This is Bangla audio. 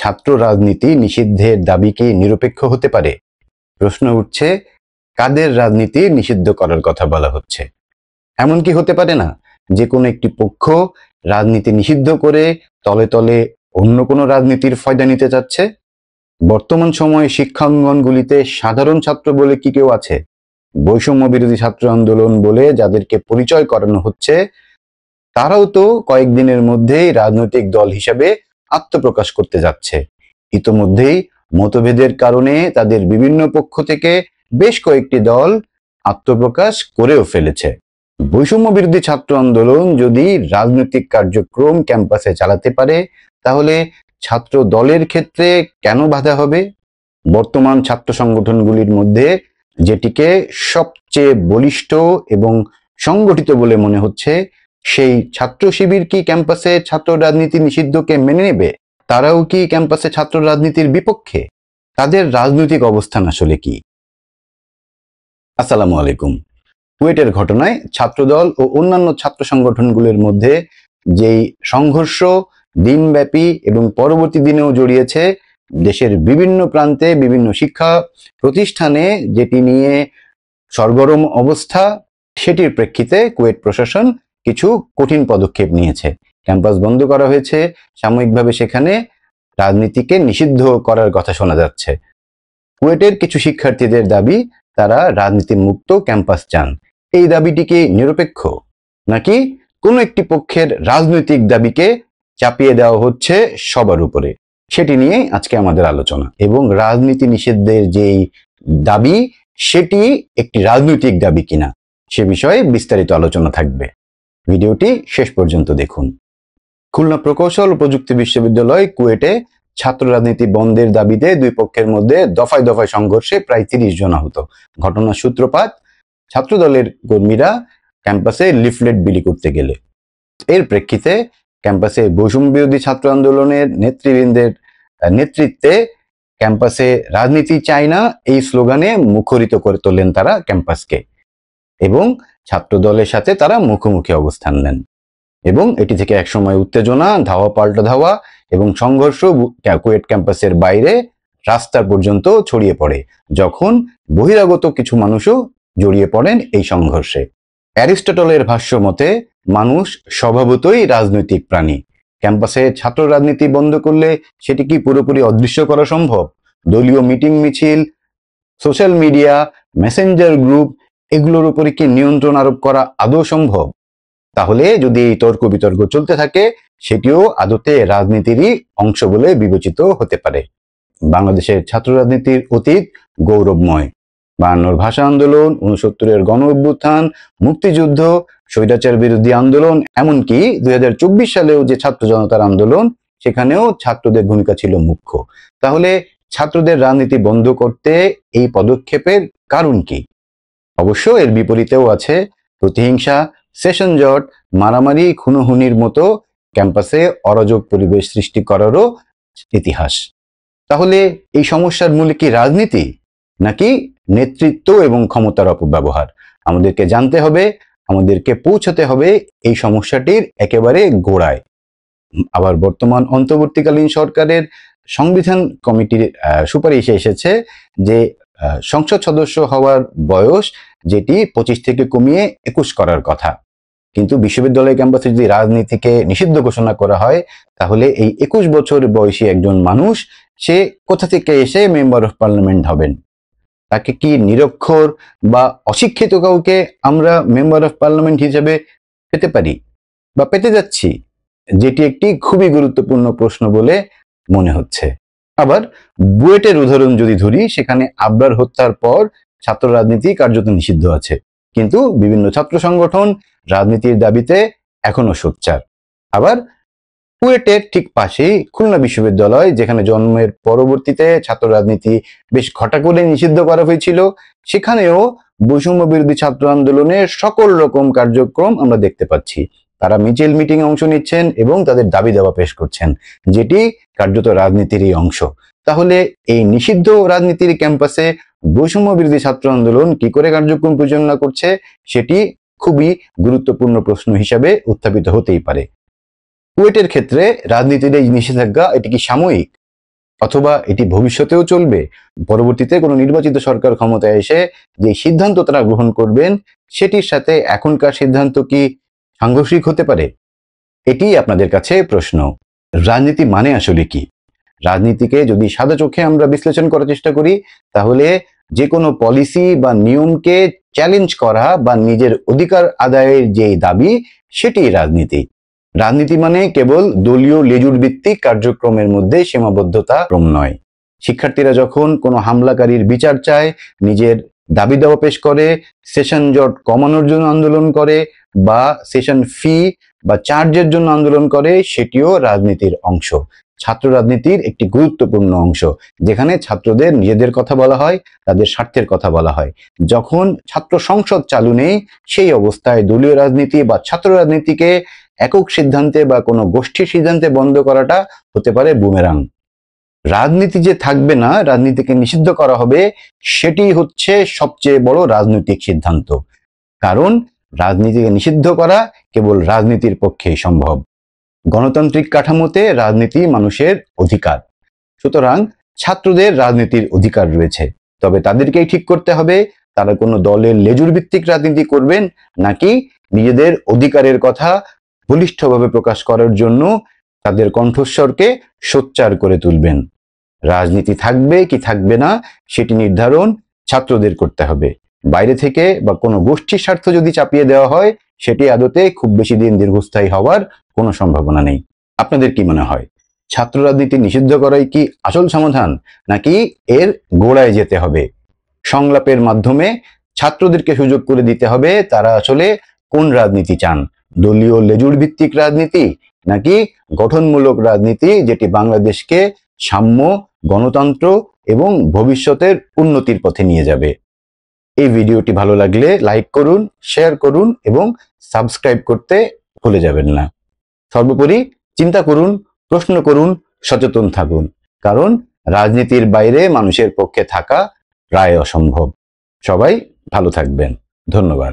ছাত্র রাজনীতি নিষিদ্ধের দাবি কি নিরপেক্ষ হতে পারে? প্রশ্ন উঠছে, কাদের রাজনীতি নিষিদ্ধ করার কথা বলা হচ্ছে? এমন কি হতে পারে না যে কোনো একটি পক্ষ রাজনীতি নিষিদ্ধ করে তলে তলে অন্য কোনো রাজনীতির ফায়দা নিতে চাচ্ছে? বর্তমান সময়ে শিক্ষাঙ্গনগুলিতে সাধারণ ছাত্র বলে কি কেউ আছে? বৈষম্য বিরোধী ছাত্র আন্দোলন বলে যাদেরকে পরিচয় করানো হচ্ছে, তারাও তো কয়েকদিনের মধ্যেই রাজনৈতিক দল হিসেবে আত্মপ্রকাশ করতে যাচ্ছে। ইতোমধ্যেই মতভেদের কারণে তাদের বিভিন্ন পক্ষ থেকে বেশ কয়েকটি দল আত্মপ্রকাশ করেও ফেলেছে। বৈষম্য বিরোধী ছাত্র আন্দোলন যদি রাজনৈতিক কার্যক্রম ক্যাম্পাসে চালাতে পারে, তাহলে ছাত্র দলের ক্ষেত্রে কেন বাধা হবে? বর্তমান ছাত্র সংগঠনগুলির মধ্যে যেটিকে সবচেয়ে বলিষ্ঠ এবং সংগঠিত বলে মনে হচ্ছে, সেই ছাত্র শিবির কি ক্যাম্পাসে ছাত্র রাজনীতি নিষিদ্ধকে মেনে নেবে? তারাও কি ক্যাম্পাসে ছাত্র রাজনীতির বিপক্ষে? তাদের রাজনৈতিক অবস্থান আসলে কি? আসসালামু আলাইকুম। কুয়েটের ঘটনায় ছাত্রদল ও অন্যান্য ছাত্র সংগঠনগুলোর মধ্যে যেই সংঘর্ষ দিনব্যাপী এবং পরবর্তী দিনেও জড়িয়েছে, দেশের বিভিন্ন প্রান্তে বিভিন্ন শিক্ষা প্রতিষ্ঠানে যেটি নিয়ে সরগরম অবস্থা, সেটির প্রেক্ষিতে কুয়েট প্রশাসন কিছু কঠিন পদক্ষেপ নিয়েছে। ক্যাম্পাস বন্ধ করা হয়েছে, সাময়িকভাবে সেখানে রাজনীতিকে নিষিদ্ধ করার কথা শোনা যাচ্ছে। কুয়েটের কিছু শিক্ষার্থীদের দাবি, তারা রাজনীতি মুক্ত ক্যাম্পাস চান। এই দাবিটি কি নিরপেক্ষ, নাকি কোনো একটি পক্ষের রাজনৈতিক দাবিকে চাপিয়ে দেওয়া হচ্ছে সবার উপরে? সেটি নিয়ে আজকে আমাদের আলোচনা। এবং রাজনীতি নিষিদ্ধের যেই দাবি, সেটি একটি রাজনৈতিক দাবি কিনা সে বিষয়ে বিস্তারিত আলোচনা থাকবে। ভিডিওটি শেষ পর্যন্ত দেখুন। খুলনা প্রকৌশল ও প্রযুক্তি বিশ্ববিদ্যালয় কুয়েটে ছাত্র রাজনীতি বন্ধের দাবিতে দুই পক্ষের মধ্যে দফায় দফায় সংঘর্ষে প্রায় 30 জন আহত। ঘটনার সূত্রপাত ছাত্রদলের কর্মীরা ক্যাম্পাসে লিফলেট বিলি করতে গেলে। এর প্রেক্ষিতে ক্যাম্পাসে বৈষম্য বিরোধী ছাত্র আন্দোলনের নেতৃবৃন্দের নেতৃত্বে ক্যাম্পাসে রাজনীতি চাই না এই স্লোগানে মুখরিত করে তোলেন তারা ক্যাম্পাসকে, এবং ছাত্রদলের সাথে তারা মুখোমুখি অবস্থান নেন। এবং এটি থেকে একসময় উত্তেজনা, ধাওয়া পাল্টা ধাওয়া এবং সংঘর্ষ কুয়েট ক্যাম্পাসের বাইরে রাস্তা পর্যন্ত ছড়িয়ে পড়ে, যখন বহিরাগত কিছু মানুষও জড়িয়ে পড়েন এই সংঘর্ষে। অ্যারিস্টটলের ভাষ্য মতে, মানুষ স্বভাবতই রাজনৈতিক প্রাণী। ক্যাম্পাসে ছাত্র রাজনীতি বন্ধ করলে সেটি কি পুরোপুরি অদৃশ্য করা সম্ভব? দলীয় মিটিং মিছিল, সোশ্যাল মিডিয়া, মেসেঞ্জার গ্রুপ, এগুলোর উপরে কি নিয়ন্ত্রণ আরোপ করা আদৌ সম্ভব? তাহলে যদি এই তর্ক বিতর্ক চলতে থাকে, সেটিও আদতে রাজনীতিরই অংশ বলে বিবেচিত হতে পারে। বাংলাদেশের ছাত্র রাজনীতির অতীত গৌরবময়। 52 ভাষা আন্দোলন, 69-এর গণ অভ্যুত্থান, মুক্তিযুদ্ধ, স্বৈরাচার বিরোধী আন্দোলন, এমনকি 2024 সালেও যে ছাত্র জনতার আন্দোলন, সেখানেও ছাত্রদের ভূমিকা ছিল মুখ্য। তাহলে ছাত্রদের রাজনীতি বন্ধ করতে এই পদক্ষেপের কারণ কি? অবশ্য এর বিপরীতেও আছে প্রতিহিংসা, সেশন জট, মারামারি, খুনোখুনির মতো ক্যাম্পাসে অরাজক পরিবেশ সৃষ্টি করারও ইতিহাস। তাহলে এই সমস্যার মূলে কি রাজনীতি, নাকি নেতৃত্ব এবং ক্ষমতার অপব্যবহার? আমাদেরকে জানতে হবে, আমাদেরকে পৌঁছাতে হবে এই সমস্যাটির একেবারে গোড়ায়। আবার বর্তমান অন্তর্বর্তীকালীন সরকারের সংবিধান কমিটির সুপারিশে এসেছে যে সংসদ সদস্য হওয়ার বয়স যেটি 25 থেকে কমিয়ে 21 করার কথা। কিন্তু বিশ্ববিদ্যালয় ক্যাম্পাসে যদি রাজনীতিকে নিষিদ্ধ ঘোষণা করা হয়, তাহলে এই 21 বছর বয়সী একজন মানুষ সে কোথা থেকে এসে মেম্বার অফ পার্লামেন্ট হবেন? তাকে কি নিরক্ষর বা অশিক্ষিত কাউকে আমরা মেম্বার অফ পার্লামেন্ট হিসেবে পেতে পারি বা পেতে যাচ্ছি? যেটি একটি খুবই গুরুত্বপূর্ণ প্রশ্ন বলে মনে হচ্ছে। আবার বুয়েটের উদাহরণ যদি ধরি, সেখানে আবরার হত্যার পর ছাত্র রাজনীতি কার্যত নিষিদ্ধ আছে, কিন্তু বিভিন্ন ছাত্র সংগঠন রাজনীতির দাবিতে এখনো সোচ্চার। আবার কুয়েটের ঠিক পাশেই খুলনা বিশ্ববিদ্যালয়, যেখানে জন্মের পরবর্তীতে ছাত্র রাজনীতি বেশ ঘটা করে নিষিদ্ধ করা হয়েছিল, সেখানেও বৈষম্য বিরোধী ছাত্র আন্দোলনের সকল রকম কার্যক্রম আমরা দেখতে পাচ্ছি। তারা মিছিল মিটিং অংশ নিচ্ছেন এবং তাদের দাবি দাওয়া পেশ করছেন, যেটি কার্যত রাজনীতিরই অংশ। তাহলে এই নিষিদ্ধ রাজনীতির ক্যাম্পাসে বৈষম্য বিরোধী ছাত্র আন্দোলন কি করে কার্যক্রম পরিচালনা করছে, সেটি খুবই গুরুত্বপূর্ণ প্রশ্ন হিসাবে উত্থাপিত হতেই পারে। কুয়েটের ক্ষেত্রে রাজনীতির এই নিষেধাজ্ঞা, এটি কি সাময়িক, অথবা এটি ভবিষ্যতেও চলবে? পরবর্তীতে কোনো নির্বাচিত সরকার ক্ষমতায় এসে যে সিদ্ধান্ত তারা গ্রহণ করবেন সেটির সাথে এখনকার সিদ্ধান্ত কি সাংঘর্ষিক হতে পারে? এটি আপনাদের কাছে প্রশ্ন। রাজনীতি মানে আসলে কি? রাজনীতিকে যদি সাদা চোখে আমরা বিশ্লেষণ করার চেষ্টা করি, তাহলে যে কোনো পলিসি বা নিয়মকে চ্যালেঞ্জ করা বা নিজের অধিকার আদায়ের যে দাবি, সেটি রাজনীতি। রাজনীতি মানে কেবল দলীয় লেজুর ভিত্তিক কার্যক্রমের মধ্যে সীমাবদ্ধতা নয়। শিক্ষার্থীরা যখন কোনো হামলাকারীর বিচার চায়, নিজের দাবি দাওয়া পেশ করে, সেশন জট কমানোর জন্য আন্দোলন করে, বা সেশন ফি বা চার্জের জন্য আন্দোলন করে, সেটিও রাজনীতির অংশ। ছাত্র রাজনীতির একটি গুরুত্বপূর্ণ অংশ, যেখানে ছাত্রদের নিজেদের কথা বলা হয়, তাদের স্বার্থের কথা বলা হয়। যখন ছাত্র সংসদ চালু নেই, সেই অবস্থায় দলীয় রাজনীতি বা ছাত্র রাজনীতিকে একক সিদ্ধান্তে বা কোনো গোষ্ঠীর সিদ্ধান্তে বন্ধ করাটা হতে পারে বুমেরাং। রাজনীতি যে থাকবে না, রাজনীতিকে নিষিদ্ধ করা হবে, সেটি হচ্ছে সবচেয়ে বড় রাজনৈতিক সিদ্ধান্ত। কারণ রাজনীতিকে নিষিদ্ধ করা কেবল রাজনীতির পক্ষেই সম্ভব। গণতান্ত্রিক কাঠামোতে রাজনীতি মানুষের অধিকার। সুতরাং ছাত্রদের রাজনীতির অধিকার রয়েছে, তবে তাদেরকেই ঠিক করতে হবে তারা কোনো দলের লেজুর ভিত্তিক রাজনীতি করবেন, নাকি নিজেদের অধিকারের কথা বলিষ্ঠভাবে প্রকাশ করার জন্য তাদের কণ্ঠস্বরকে সোচ্চার করে তুলবেন। রাজনীতি থাকবে কি থাকবে না, সেটি নির্ধারণ ছাত্রদের করতে হবে। বাইরে থেকে বা কোনো গোষ্ঠীর স্বার্থ যদি চাপিয়ে দেওয়া হয়, সেটি আদতে খুব বেশি দিন দীর্ঘস্থায়ী হওয়ার কোনো সম্ভাবনা নেই। আপনাদের কি মনে হয়, ছাত্র রাজনীতি নিষিদ্ধ করাই কি আসল সমাধান, নাকি এর গোড়ায় যেতে হবে? সংলাপের মাধ্যমে ছাত্রদেরকে সুযোগ করে দিতে হবে তারা আসলে কোন রাজনীতি চান, দলীয় লেজুর ভিত্তিক রাজনীতি নাকি গঠনমূলক রাজনীতি, যেটি বাংলাদেশকে সাম্য, গণতন্ত্র এবং ভবিষ্যতের উন্নতির পথে নিয়ে যাবে। এই ভিডিওটি ভালো লাগলে লাইক করুন, শেয়ার করুন এবং সাবস্ক্রাইব করতে ভুলে যাবেন না। সর্বোপরি চিন্তা করুন, প্রশ্ন করুন, সচেতন থাকুন, কারণ রাজনীতির বাইরে মানুষের পক্ষে থাকা প্রায় অসম্ভব। সবাই ভালো থাকবেন। ধন্যবাদ।